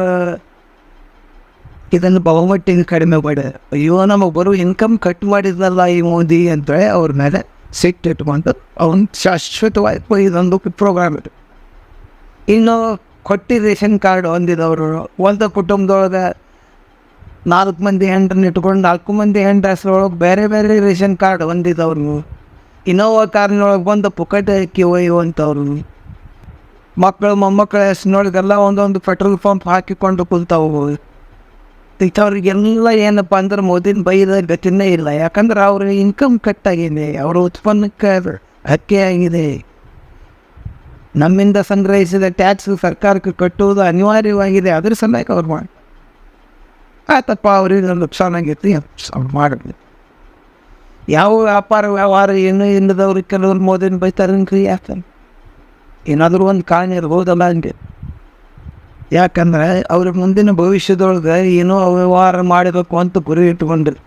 ಇದನ್ನು ಬಹುಮಟ್ಟಿಗೆ ಕಡಿಮೆ ಮಾಡಿದ್ದಾರೆ. ಅಯ್ಯೋ, ನಮಗೆ ಬರೋ ಇನ್ಕಮ್ ಕಟ್ ಮಾಡಿದ್ನಲ್ಲ ಈ ಮೋದಿ ಅಂತೇಳಿ ಅವ್ರ ಮೇಲೆ ಸಿಟ್ಟಿಟ್ಕೊಂಡು ಅವನು ಶಾಶ್ವತವಾಗಿ ಇದೊಂದು ಪ್ರೋಗ್ರಾಮ್ ಇತ್ತು. ಇನ್ನು ಕೊಟ್ಟಿ ರೇಷನ್ ಕಾರ್ಡ್ ಹೊಂದಿದವರು, ಒಂದು ಕುಟುಂಬದೊಳಗೆ 4 ಮಂದಿ ಹೆಂಡ್ರನ್ನ ಇಟ್ಕೊಂಡು 4 ಮಂದಿ ಹೆಂಡ್ರ ಹೆಸರೊಳಗೆ ಬೇರೆ ಬೇರೆ ರೇಷನ್ ಕಾರ್ಡ್ ಹೊಂದಿದವರು, ಇನ್ನೋವಾ ಕಾರ್ನೊಳಗೆ ಬಂದು ಪುಕ್ಕಟೆ ಅಕ್ಕಿ ಒಯ್ಯುವಂಥವ್ರು, ಮಕ್ಕಳು ಮೊಮ್ಮಕ್ಕಳ ಹೆಸರಿನೊಳಗೆಲ್ಲ ಒಂದೊಂದು ಪೆಟ್ರೋಲ್ ಪಂಪ್ ಹಾಕಿಕೊಂಡು ಕುಂತವು. ಇಂಥವ್ರಿಗೆಲ್ಲ ಏನಪ್ಪ ಅಂದ್ರೆ ಮೋದಿನ ಬೈದ ಗತಿನೇ ಇಲ್ಲ. ಯಾಕಂದ್ರೆ ಅವ್ರ ಇನ್ಕಮ್ ಕಟ್ಟಾಗಿದೆ, ಅವರ ಉತ್ಪನ್ನಕ್ಕೆ ಹಕ್ಕೆ ಆಗಿದೆ. ನಮ್ಮಿಂದ ಸಂಗ್ರಹಿಸಿದ ಟ್ಯಾಕ್ಸ್ ಸರ್ಕಾರಕ್ಕೆ ಕಟ್ಟುವುದು ಅನಿವಾರ್ಯವಾಗಿದೆ. ಅದ್ರ ಸಲುವಾಗಿ ಅವ್ರು ಮಾಡಿ ಆಯ್ತಪ್ಪ, ಅವ್ರಿಗೆ ನುಕ್ಸಾನ ಆಗೈತಿ, ಅವ್ರು ಮಾಡಿದ್ವಿ. ಯಾವ ವ್ಯವಹಾರ ಏನೂ ಇಲ್ಲದವ್ರಿಗೆ ಕೆಲವ್ರು ಮೋದಿನ ಬೈತಾರನ್ರಿ. ಯಾಕಂದ್ರೆ ಏನಾದರೂ ಒಂದು ಕಾರಣ ಇರ್ಬೋದಲ್ಲ ಹಂಗೆ. ಯಾಕಂದರೆ ಅವ್ರ ಮುಂದಿನ ಭವಿಷ್ಯದೊಳಗೆ ಏನೋ ಅವ್ಯವಹಾರ ಮಾಡಬೇಕು ಅಂತ ಗುರಿ ಇಟ್ಕೊಂಡ್ರು.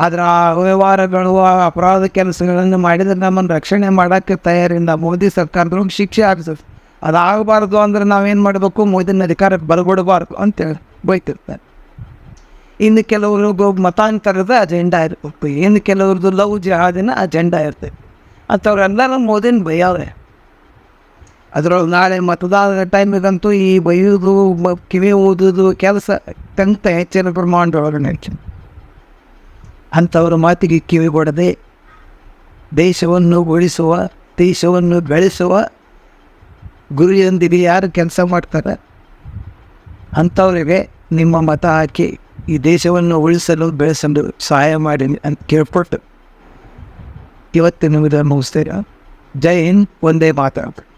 ಆದರೆ ಆ ಅವ್ಯವಹಾರಗಳು, ಆ ಅಪರಾಧ ಕೆಲಸಗಳನ್ನು ಮಾಡಿದರೆ ನಮ್ಮನ್ನು ರಕ್ಷಣೆ ಮಾಡೋಕ್ಕೆ ತಯಾರಿಲ್ಲ. ಮೋದಿ ಸರ್ಕಾರದೊಳಗೆ ಶಿಕ್ಷೆ ಆಗ್ತದೆ. ಅದಾಗಬಾರ್ದು ಅಂದರೆ ನಾವೇನು ಮಾಡಬೇಕು? ಮೋದಿನ ಅಧಿಕಾರಕ್ಕೆ ಬರಗೊಡಬಾರ್ದು ಅಂತೇಳಿ ಬೈತಿರ್ತಾರೆ. ಇನ್ನು ಕೆಲವ್ರಿಗೂ ಮತಾಂತರದ ಅಜೆಂಡಾ ಇರಬೇಕು, ಇನ್ನು ಕೆಲವ್ರದ್ದು ಲವ್ ಜಿಹಾದಿನ ಅಜೆಂಡಾ ಇರ್ತದೆ. ಅಂಥವ್ರೆಲ್ಲರೂ ಮೋದಿನ ಬೈಯವ್ರೆ. ಅದರೊಳಗೆ ನಾಳೆ ಮತದಾನದ ಟೈಮಿಗಂತೂ ಈ ಬೈಯೋದು, ಕಿವಿ ಓದೋದು ಕೆಲಸ ಅತ್ಯಂತ ಹೆಚ್ಚಿನ ಪ್ರಮಾಣದೊಳಗೆ ನಡೀತದೆ. ಅಂಥವ್ರ ಮಾತಿಗೆ ಕಿವಿಗೊಡದೆ ದೇಶವನ್ನು ಉಳಿಸುವ, ದೇಶವನ್ನು ಬೆಳೆಸುವ ಗುರಿಯೊಂದಿಗೆ ಯಾರು ಕೆಲಸ ಮಾಡ್ತಾರೆ ಅಂಥವರಿಗೆ ನಿಮ್ಮ ಮತ ಹಾಕಿ ಈ ದೇಶವನ್ನು ಉಳಿಸಲು, ಬೆಳೆಸಲು ಸಹಾಯ ಮಾಡಿ ಅಂತ ಕೇಳ್ಕೊಟ್ಟು ಇವತ್ತಿನ ಮುಗಿಸ್ತೇನೆ. ಜೈ ಹಿಂದ್, ಒಂದೇ ಮಾತಾಡ್ತಾರೆ.